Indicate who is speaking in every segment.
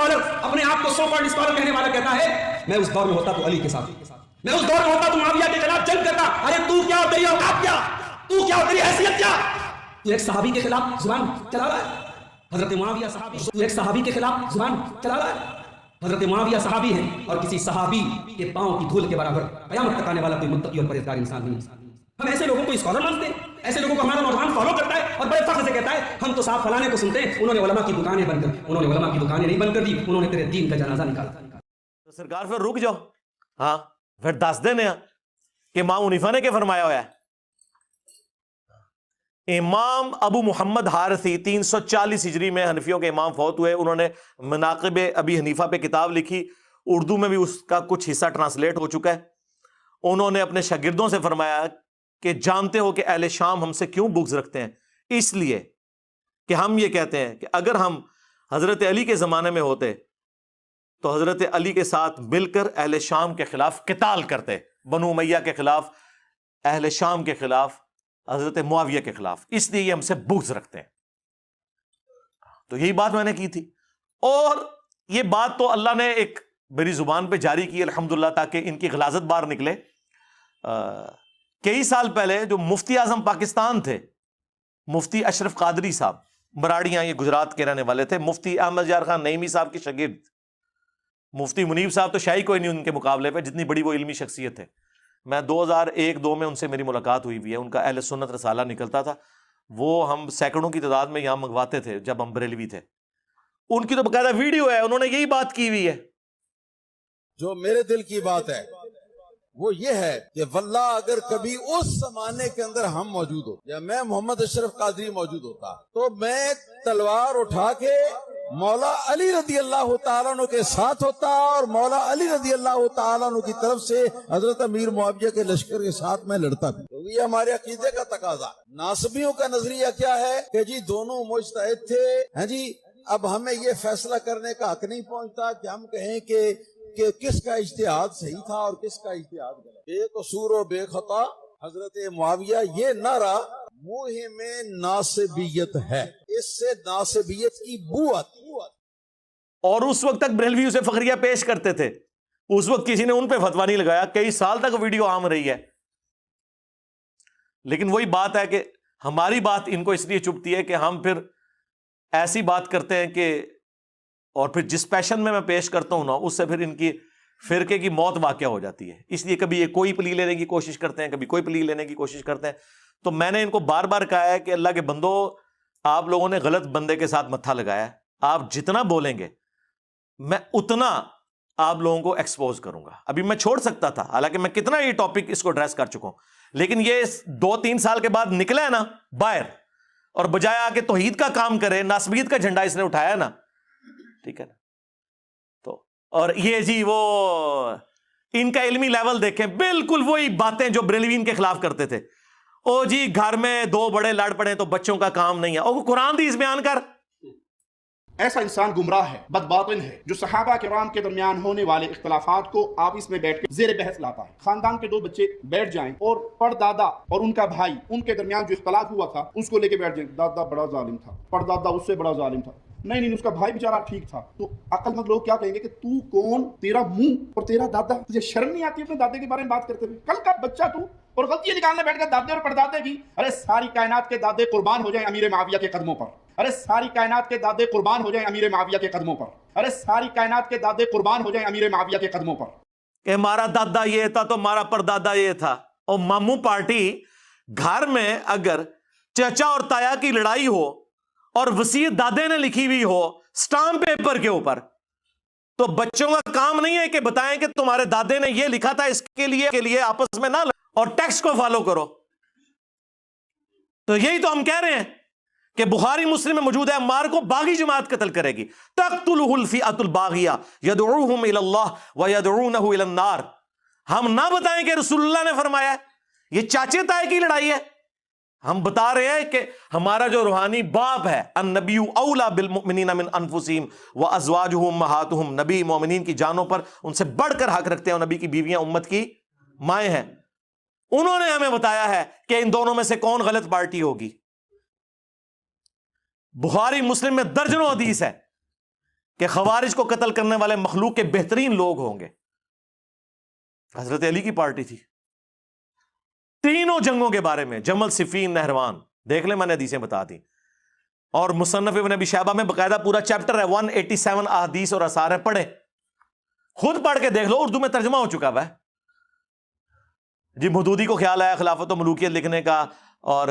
Speaker 1: Scholar اپنے آپ کو سو کالڈ اسکالر کہنے والا کہتا ہے میں اس دور میں ہوتا تو علی کے ساتھ، میں اس دور میں ہوتا تو معاویہ کے خلاف جنگ کرتا. ارے تو کیا، تیری اوقات کیا، تو کیا، تیری حیثیت کیا؟ تو ایک صحابی کے خلاف زبان چلا رہا ہے. حضرت معاویہ صحابی، تو ایک صحابی کے خلاف زبان چلا رہا ہے. حضرت معاویہ صحابی ہیں اور کسی صحابی کے پاؤں کی دھول کے برابر قیامت تک آنے والا کوئی متقی اور پرہیزگار انسان نہیں. ہم ایسے لوگوں کو اسکالر مانتے ہیں، ایسے لوگوں کو ہمارا نوجوان فالو کرتا ہے اور بڑے فخر سے کہتا ہے ہم تو صاحب فلانے کو سنتے ہیں، انہوں نے علماء کی دکانیں بند کر، انہوں نے علماء کی دکانیں نہیں بند کر دی، انہوں نے تیرے دین کا جنازہ نکالا.
Speaker 2: تو سرکار پھر رک جاؤ، ہاں پھر دس دینے کہ امام حنیفہ نے کیا فرمایا ہوا ہے. امام ابو محمد حارثی 340 ہجری میں حنفیوں کے امام فوت ہوئے. انہوں نے مناقب ابی حنیفہ پہ کتاب لکھی، اردو میں بھی اس کا کچھ حصہ ٹرانسلیٹ ہو چکا ہے. انہوں نے اپنے شاگردوں سے فرمایا کہ جانتے ہو کہ اہل شام ہم سے کیوں بغض رکھتے ہیں؟ اس لیے کہ ہم یہ کہتے ہیں کہ اگر ہم حضرت علی کے زمانے میں ہوتے تو حضرت علی کے ساتھ مل کر اہل شام کے خلاف قتال کرتے، بنو امیہ کے خلاف، اہل شام کے خلاف، حضرت معاویہ کے خلاف، اس لیے یہ ہم سے بغض رکھتے ہیں. تو یہی بات میں نے کی تھی، اور یہ بات تو اللہ نے ایک میری زبان پہ جاری کی الحمدللہ تاکہ ان کی غلاظت باہر نکلے. کئی سال پہلے جو مفتی اعظم پاکستان تھے، مفتی اشرف قادری صاحب، براڑیاں، یہ گجرات کے رہنے والے تھے، مفتی احمد یار خان نعیمی صاحب کے شاگرد. مفتی منیب صاحب تو شاہی کوئی نہیں ان کے مقابلے پہ، جتنی بڑی وہ علمی شخصیت ہے. میں 2001-2 میں ان سے میری ملاقات ہوئی ہوئی ہے. ان کا اہل سنت رسالہ نکلتا تھا، وہ ہم سینکڑوں کی تعداد میں یہاں منگواتے تھے جب ہم بریلوی تھے. ان کی تو باقاعدہ ویڈیو ہے، انہوں نے یہی بات کی ہوئی ہے.
Speaker 3: جو میرے دل کی بات ہے وہ یہ ہے کہ واللہ اگر کبھی اس زمانے کے اندر ہم موجود ہو یا میں محمد اشرف قادری موجود ہوتا تو میں تلوار اٹھا کے مولا علی رضی اللہ تعالیٰ عنہ کے ساتھ ہوتا اور مولا علی رضی اللہ تعالیٰ عنہ کی طرف سے حضرت امیر معاویہ کے لشکر کے ساتھ میں لڑتا بھی. کیونکہ یہ ہمارے عقیدے کا تقاضا. ناصبیوں کا نظریہ کیا ہے کہ جی دونوں مجتہد تھے، ہاں جی اب ہمیں یہ فیصلہ کرنے کا حق نہیں پہنچتا کہ ہم کہیں کہ کس کا اجتہاد صحیح تھا اور کس کا اجتہاد غلط. بے قصور و بے خطا حضرت معاویہ، یہ نعرہ منہ میں ناصبیت ہے، اس سے ناصبیت کی بو آتی.
Speaker 2: اور اس وقت تک بریلوی اسے فخریہ پیش کرتے تھے، اس وقت کسی نے ان پہ فتویٰ نہیں لگایا، کئی سال تک ویڈیو عام رہی ہے. لیکن وہی بات ہے کہ ہماری بات ان کو اس لیے چبھتی ہے کہ ہم پھر ایسی بات کرتے ہیں کہ، اور پھر جس پیشن میں پیش کرتا ہوں نا اس سے پھر ان کی فرقے کی موت واقع ہو جاتی ہے. اس لیے کبھی یہ کوئی پلی لینے کی کوشش کرتے ہیں، کبھی کوئی پلی لینے کی کوشش کرتے ہیں. تو میں نے ان کو بار بار کہا ہے کہ اللہ کے بندو، آپ لوگوں نے غلط بندے کے ساتھ متھا لگایا ہے. آپ جتنا بولیں گے میں اتنا آپ لوگوں کو ایکسپوز کروں گا. ابھی میں چھوڑ سکتا تھا، حالانکہ میں کتنا یہ ٹاپک اس کو ایڈریس کر چکا ہوں، لیکن یہ 2-3 سال کے بعد نکلا ہے نا باہر، اور بجائے آ کے توحید کا کام کرے، ناسبیت کا جھنڈا اس نے اٹھایا نا، ٹھیک ہے نا. تو اور یہ جی وہ ان کا علمی لیول دیکھیں، بالکل وہی باتیں جو بریلوین کے خلاف کرتے تھے. او جی گھر میں 2 بڑے لڑ پڑے تو بچوں کا کام نہیں ہے. او قرآن حدیث بیان کر.
Speaker 4: ایسا انسان گمراہ ہے، بدباطن ہے، جو صحابہ کرام کے درمیان ہونے والے اختلافات کو آپس میں بیٹھ کے زیر بحث لاتا ہے. خاندان کے 2 بچے بیٹھ جائیں اور پردادا اور ان کا بھائی، ان کے درمیان جو اختلاف ہوا تھا اس کو لے کے بیٹھ جائیں، دادا بڑا ظالم تھا، پردادا اس سے بڑا ظالم تھا، نہیں اس کا بھائی بیچارہ ٹھیک تھا. تو عقل مند لوگ کیا کہیں گے کہ تو کون، تیرا منہ اور تیرا دادا، تجھے شرم نہیں آتی اپنے دادے کے بارے میں بات کرتے ہوئے؟ کل کا بچہ تو اور غلطیاں نکالنے بیٹھ کر دادے اور پردادے کی. ارے ساری کائنات کے دادے قربان ہو جائیں امیر معاویہ کے قدموں پر. ارے ساری کائنات کے دادے قربان ہو جائیں امیر معاویہ کے قدموں پر. ارے ساری کائنات کے دادے قربان ہو جائیں امیر معاویہ کے قدموں پر.
Speaker 2: کہ ہمارا دادا یہ تھا تو ہمارا پردادا یہ تھا. اور ماموں پارٹی گھر میں اگر چچا اور تایا کی لڑائی ہو اور وصیت دادے نے لکھی ہوئی ہو سٹامپ پیپر کے اوپر، تو بچوں کا کام نہیں ہے کہ بتائیں کہ تمہارے دادے نے یہ لکھا تھا، اس کے لیے آپس میں نہ اور ٹیکسٹ کو فالو کرو. تو یہی تو ہم کہہ رہے ہیں کہ بخاری مسلم میں موجود ہے، عمار کو باغی جماعت قتل کرے گی. تقتلہ الفئۃ الباغیہ یدعوہم الی اللہ ویدعونہ الی النار. ہم نہ بتائیں کہ رسول اللہ نے فرمایا ہے، یہ چاچے تائے کی لڑائی ہے. ہم بتا رہے ہیں کہ ہمارا جو روحانی باپ ہے، النبی اولا بالمؤمنین من انفسہم وازواجہ امہاتہم، نبی مومنین کی جانوں پر ان سے بڑھ کر حق رکھتے ہیں، اور نبی کی بیویاں امت کی مائیں ہیں. انہوں نے ہمیں بتایا ہے کہ ان دونوں میں سے کون غلط پارٹی ہوگی. بخاری مسلم میں درجنوں حدیث ہے کہ خوارج کو قتل کرنے والے مخلوق کے بہترین لوگ ہوں گے، حضرت علی کی پارٹی تھی۔ تینوں جنگوں کے بارے میں، جمل، صفین، نہروان، دیکھ لیں، میں نے حدیثیں بتا دی۔ اور مصنف ابن ابی شیبہ میں باقاعدہ پورا چیپٹر ہے، 187 احادیث اور آثار ہیں، پڑھیں، خود پڑھ کے دیکھ لو، اردو میں ترجمہ ہو چکا ہوا ہے جی۔ مودودی کو خیال آیا خلافت و ملوکیت لکھنے کا، اور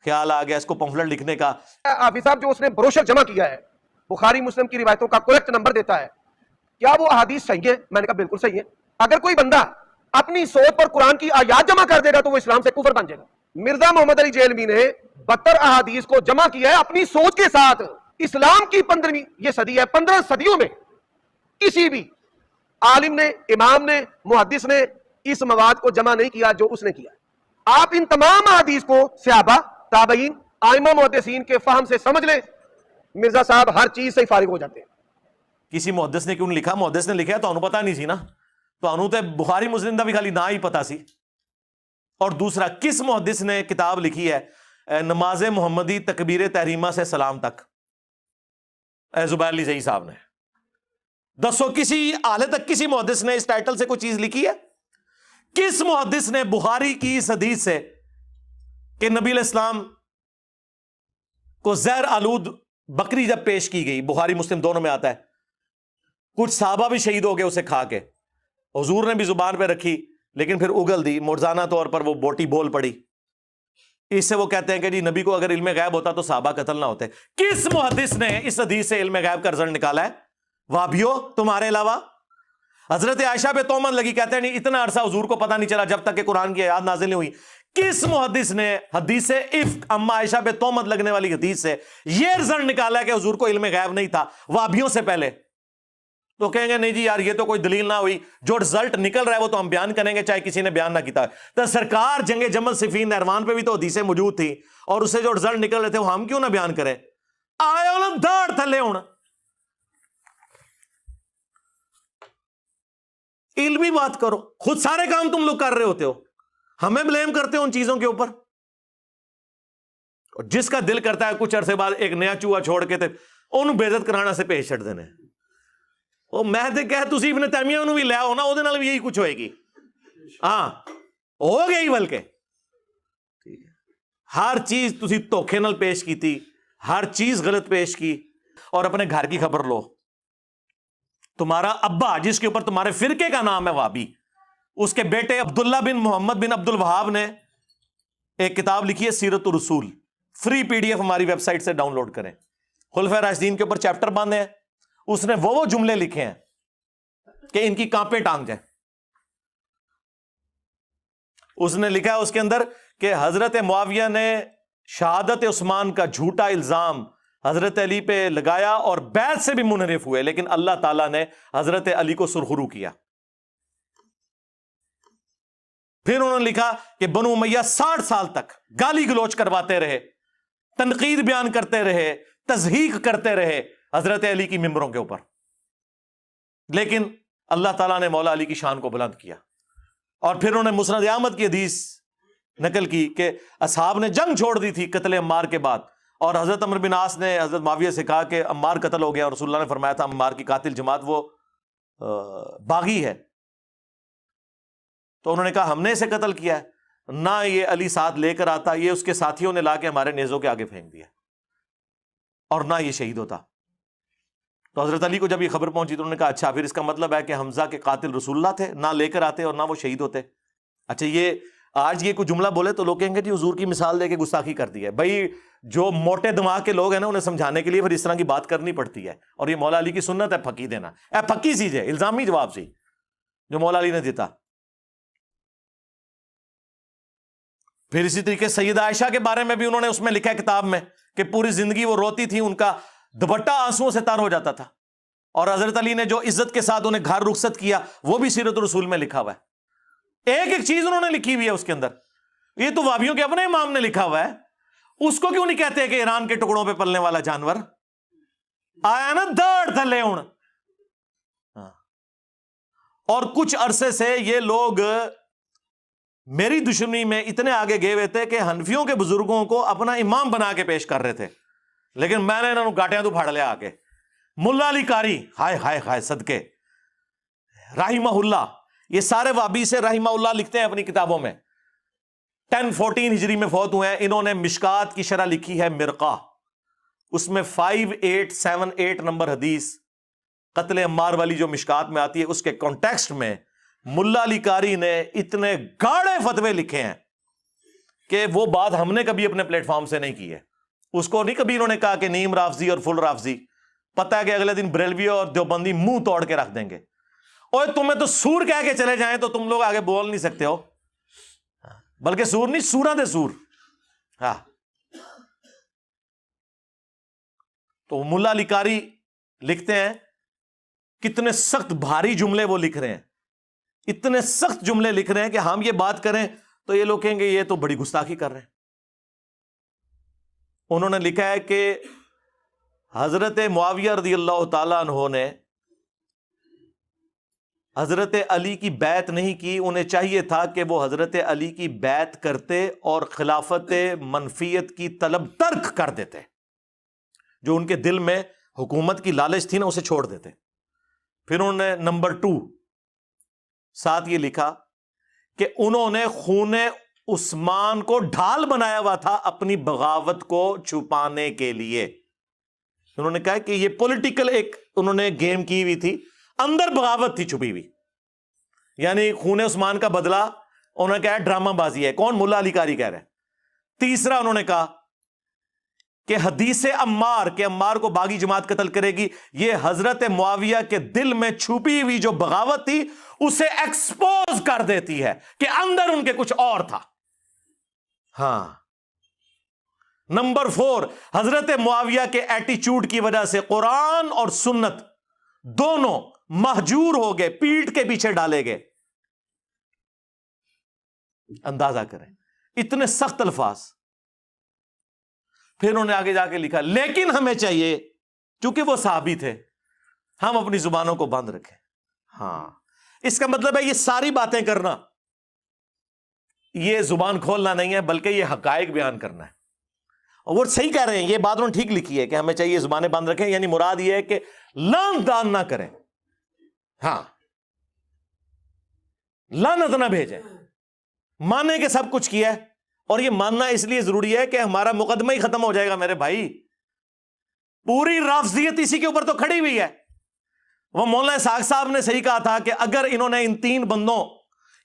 Speaker 2: خیال آ گیا اس کو پمفلٹ لکھنے کا۔
Speaker 5: حافظ صاحب جو اس نے بروشر جمع کیا ہے، بخاری مسلم کی روایتوں کا کریکٹ نمبر دیتا ہے، کیا وہ احادیث صحیح ہے؟ میں نے کہا بالکل صحیح ہے۔ اگر کوئی بندہ اپنی سوچ پر قرآن کی آیات جمع کر دے گا تو وہ اسلام سے کفر بن جائے گا۔ مرزا محمد علی جیلوی نے 72 احادیث کو جمع کیا ہے اپنی سوچ کے ساتھ۔ اسلام کی 15ویں یہ صدی ہے، 15 صدیوں میں کسی بھی عالم نے، امام نے، محدث نے اس مواد کو جمع نہیں کیا جو اس نے کیا۔ آپ ان تمام احادیث کو صحابہ، تابعین، ائمہ محدثین کے فہم سے سمجھ لیں، مرزا صاحب ہر چیز سے فارغ ہو جاتے ہیں۔
Speaker 2: کسی محدث نے کیوں لکھا؟ محدث نے لکھا ہے تو انہوں پتہ نہیں سی نا، تو انہوں تے بخاری مسلم دا بھی خالی نہ ہی پتا سی۔ اور دوسرا، کس محدث نے کتاب لکھی ہے نماز محمدی تکبیر تحریمہ سے سلام تک؟ زبیر علی زئی صاحب نے۔ دسو کسی حال تک کسی محدث نے اس ٹائٹل سے کوئی چیز لکھی ہے؟ کس محدث نے بخاری کی اس حدیث سے کہ نبی علیہ السلام کو زہر آلود بکری جب پیش کی گئی، بخاری مسلم دونوں میں آتا ہے، کچھ صحابہ بھی شہید ہو گئے اسے کھا کے، حضور نے بھی زبان پہ رکھی لیکن پھر اگل دی، مرزانہ طور پر وہ بوٹی بول پڑی۔ اس سے وہ کہتے ہیں کہ جی نبی کو اگر علم غیب ہوتا تو صحابہ قتل نہ ہوتے۔ کس محدث نے اس حدیث سے علم غیب کا رزلٹ نکالا ہے؟ وہابیوں تمہارے علاوہ؟ حضرت عائشہ پہ تہمت لگی، کہتے ہیں نہیں اتنا عرصہ حضور کو پتہ نہیں چلا جب تک کہ قرآن کی آیات نازل نہیں ہوئی۔ کس محدث نے حدیث افک اما عائشہ پہ تہمت لگنے والی حدیث سے یہ رزلٹ نکالا ہے کہ حضور کو علم غیب نہیں تھا وہابیوں سے پہلے؟ تو کہیں گے نہیں جی یار یہ تو کوئی دلیل نہ ہوئی، جو رزلٹ نکل رہا ہے وہ تو ہم بیان کریں گے چاہے کسی نے بیان نہ کیتا ہے۔ تو سرکار جنگ جمل، صفین، نہروان پہ بھی تو حدیثیں موجود تھیں، اور اسے جو رزلٹ نکل رہے تھے وہ ہم کیوں نہ بیان کریں؟ آئے انہوں داڑھ تھلے ہونا، علمی بات کرو، خود سارے کام تم لوگ کر رہے ہوتے ہو، ہمیں بلیم کرتے ہو ان چیزوں کے اوپر۔ جس کا دل کرتا ہے کچھ عرصے بعد ایک نیا چوہا چھوڑ کے انہوں بے عزت کرانا سے پیش چھڑ دینے، وہ میں تے کہہ تسی ابن تیمیہ انہوں بھی لیا ہونا، وہ دے نال بھی یہی کچھ ہوئے گی، ہاں ہو گئی، بلکہ ہر چیز تسی دھوکھے نال پیش کی تھی، ہر چیز غلط پیش کی۔ اور اپنے گھر کی خبر لو، تمہارا ابا جس کے اوپر تمہارے فرقے کا نام ہے وہابی، اس کے بیٹے عبداللہ بن محمد بن عبد الوہاب نے ایک کتاب لکھی ہے سیرت الرسول، فری PDF ہماری ویب سائٹ سے ڈاؤن لوڈ کریں، خلفائے راشدین کے اوپر چیپٹر باندھے ہیں، اس نے وہ جملے لکھے ہیں کہ ان کی کانپیں ٹانگ جائیں۔ اس نے لکھا ہے اس کے اندر کہ حضرت معاویہ نے شہادت عثمان کا جھوٹا الزام حضرت علی پہ لگایا اور بیعت سے بھی منحرف ہوئے، لیکن اللہ تعالیٰ نے حضرت علی کو سرخرو کیا۔ پھر انہوں نے لکھا کہ بنو امیہ 60 سال تک گالی گلوچ کرواتے رہے، تنقید بیان کرتے رہے، تضحیق کرتے رہے حضرت علی کی ممبروں کے اوپر، لیکن اللہ تعالیٰ نے مولا علی کی شان کو بلند کیا۔ اور پھر انہوں نے مسند احمد کی حدیث نقل کی کہ اصحاب نے جنگ چھوڑ دی تھی قتل عمار کے بعد، اور حضرت عمرو بن عاص نے حضرت معاویہ سے کہا کہ عمار قتل ہو گیا، اور رسول اللہ نے فرمایا تھا عمار کی قاتل جماعت وہ باغی ہے، تو انہوں نے کہا ہم نے اسے قتل کیا ہے، نہ یہ علی ساتھ لے کر آتا، یہ اس کے ساتھیوں نے لا کے ہمارے نیزوں کے آگے پھینک دیا، اور نہ یہ شہید ہوتا۔ تو حضرت علی کو جب یہ خبر پہنچی تو انہوں نے کہا اچھا پھر اس کا مطلب ہے کہ حمزہ کے قاتل رسول اللہ تھے، نہ لے کر آتے اور نہ وہ شہید ہوتے۔ اچھا یہ آج یہ کوئی جملہ بولے تو لوگ کہیں گے جی حضور کی مثال دے کے گستاخی کر دی ہے۔ بھائی جو موٹے دماغ کے لوگ ہیں نا انہیں سمجھانے کے لیے پھر اس طرح کی بات کرنی پڑتی ہے، اور یہ مولا علی کی سنت ہے پھکی دینا، پھکی سی ہے الزامی جواب سی جو مولا علی نے دیتا۔ پھر اسی طریقے سیدہ عائشہ کے بارے میں بھی انہوں نے اس میں لکھا ہے کتاب میں کہ پوری زندگی وہ روتی تھی، ان کا دوپٹہ آنسوؤں سے تر ہو جاتا تھا، اور حضرت علی نے جو عزت کے ساتھ انہیں گھر رخصت کیا وہ بھی سیرت الرسول میں لکھا ہوا ہے۔ ایک ایک چیز انہوں نے لکھی ہوئی ہے اس کے اندر، یہ تو وہابیوں کے اپنے امام نے لکھا ہوا ہے، اس کو کیوں نہیں کہتے کہ ایران کے ٹکڑوں پہ پلنے والا جانور آیا نا داڑھ تھلے ہوں۔ اور کچھ عرصے سے یہ لوگ میری دشمنی میں اتنے آگے گئے ہوئے تھے کہ حنفیوں کے بزرگوں کو اپنا امام بنا کے پیش کر رہے تھے، لیکن میں نے انہوں گاٹیاں تو پھاڑ لیا آ کے، ملا علی قاری، ہائے ہائے ہائے صدقے، رحمہ اللہ، یہ سارے وابی سے رحمہ اللہ لکھتے ہیں اپنی کتابوں میں، 1014 ہجری میں فوت ہوئے ہیں. انہوں نے مشکات کی شرح لکھی ہے مرقہ، اس میں 5878 نمبر حدیث قتل عمار والی جو مشکات میں آتی ہے اس کے کانٹیکسٹ میں ملا علی قاری نے اتنے گاڑے فتوے لکھے ہیں کہ وہ بات ہم نے کبھی اپنے پلیٹ فارم سے نہیں کی ہے. اس کو نہیں کبھی انہوں نے کہا کہ نیم رافضی اور فل رافضی، پتہ ہے کہ اگلے دن بریلوی اور دیوبندی منہ توڑ کے رکھ دیں گے، اور تمہیں تو سور کہہ کے چلے جائیں تو تم لوگ آگے بول نہیں سکتے ہو، بلکہ سور نہیں، سوراں دے سور. ہاں، تو ملا علی قاری لکھتے ہیں، کتنے سخت بھاری جملے وہ لکھ رہے ہیں، اتنے سخت جملے لکھ رہے ہیں کہ ہم یہ بات کریں تو یہ لوگ کہیں گے یہ تو بڑی گستاخی کر رہے ہیں. انہوں نے لکھا ہے کہ حضرت معاویہ رضی اللہ تعالیٰ عنہ نے حضرت علی کی بیعت نہیں کی، انہیں چاہیے تھا کہ وہ حضرت علی کی بیعت کرتے اور خلافت منفیت کی طلب ترک کر دیتے، جو ان کے دل میں حکومت کی لالچ تھی نا اسے چھوڑ دیتے. پھر انہوں نے نمبر 2 ساتھ یہ لکھا کہ انہوں نے خون عثمان کو ڈھال بنایا ہوا تھا اپنی بغاوت کو چھپانے کے لیے. انہوں نے کہا کہ یہ پولیٹیکل ایک انہوں نے گیم کی ہوئی تھی، اندر بغاوت تھی چھپی ہوئی، یعنی خون عثمان کا بدلہ انہوں نے کہا ڈرامہ بازی ہے. کون؟ ملا علی قاری کہہ رہے ہیں. تیسرا انہوں نے کہا کہ حدیث عمار کہ عمار کو باغی جماعت قتل کرے گی، یہ حضرت معاویہ کے دل میں چھپی ہوئی جو بغاوت تھی اسے ایکسپوز کر دیتی ہے کہ اندر ان کے کچھ اور تھا. ہاں. نمبر 4 حضرت معاویہ کے ایٹیچیوڈ کی وجہ سے قرآن اور سنت دونوں مہجور ہو گئے، پیٹھ کے پیچھے ڈالے گئے. اندازہ کریں اتنے سخت الفاظ. پھر انہوں نے آگے جا کے لکھا لیکن ہمیں چاہیے، چونکہ وہ صحابی تھے، ہم اپنی زبانوں کو بند رکھیں. ہاں، اس کا مطلب ہے یہ ساری باتیں کرنا، یہ زبان کھولنا نہیں ہے، بلکہ یہ حقائق بیان کرنا ہے. اور وہ صحیح کہہ رہے ہیں، یہ بات انہوں نے ٹھیک لکھی ہے کہ ہمیں چاہیے زبانیں بند رکھیں، یعنی مراد یہ ہے کہ لان دان نہ کریں. ہاں، لعنت نہ بھیجیں، مانے کہ سب کچھ کیا ہے. اور یہ ماننا اس لیے ضروری ہے کہ ہمارا مقدمہ ہی ختم ہو جائے گا میرے بھائی. پوری رافضیت اسی کے اوپر تو کھڑی ہوئی ہے. وہ مولانا اسحاق صاحب نے صحیح کہا تھا کہ اگر انہوں نے ان 3 بندوں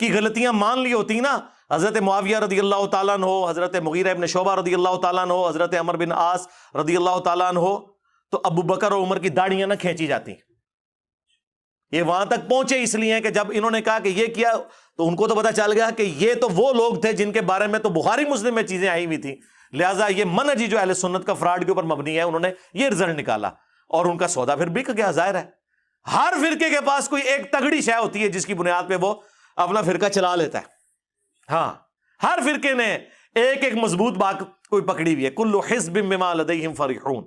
Speaker 2: کی غلطیاں مان لی ہوتی نا، حضرت معاویہ رضی اللہ تعالیٰ عنہ، حضرت مغیرہ ابن شعبہ رضی اللہ تعالیٰ عنہ، حضرت عمر بن عاص رضی اللہ تعالیٰ عنہ، تو ابو بکر اور عمر کی داڑیاں نہ کھینچی جاتی. یہ وہاں تک پہنچے اس لیے کہ جب انہوں نے کہا کہ یہ کیا تو ان کو تو پتا چل گیا کہ یہ تو وہ لوگ تھے جن کے بارے میں تو بخاری مسلم میں چیزیں آئی ہوئی تھی، لہٰذا یہ منہج جو اہل سنت کا فراڈ کے اوپر مبنی ہے، انہوں نے یہ رزلٹ نکالا اور ان کا سودا پھر بک گیا. ظاہر ہے ہر فرقے کے پاس کوئی ایک تگڑی شے ہوتی ہے جس کی بنیاد پہ وہ اپنا فرقہ چلا لیتا ہے. ہاں، ہر فرقے نے ایک مضبوط بات کوئی پکڑی ہوئی ہے. کل حزب بما لدیہم فرحون.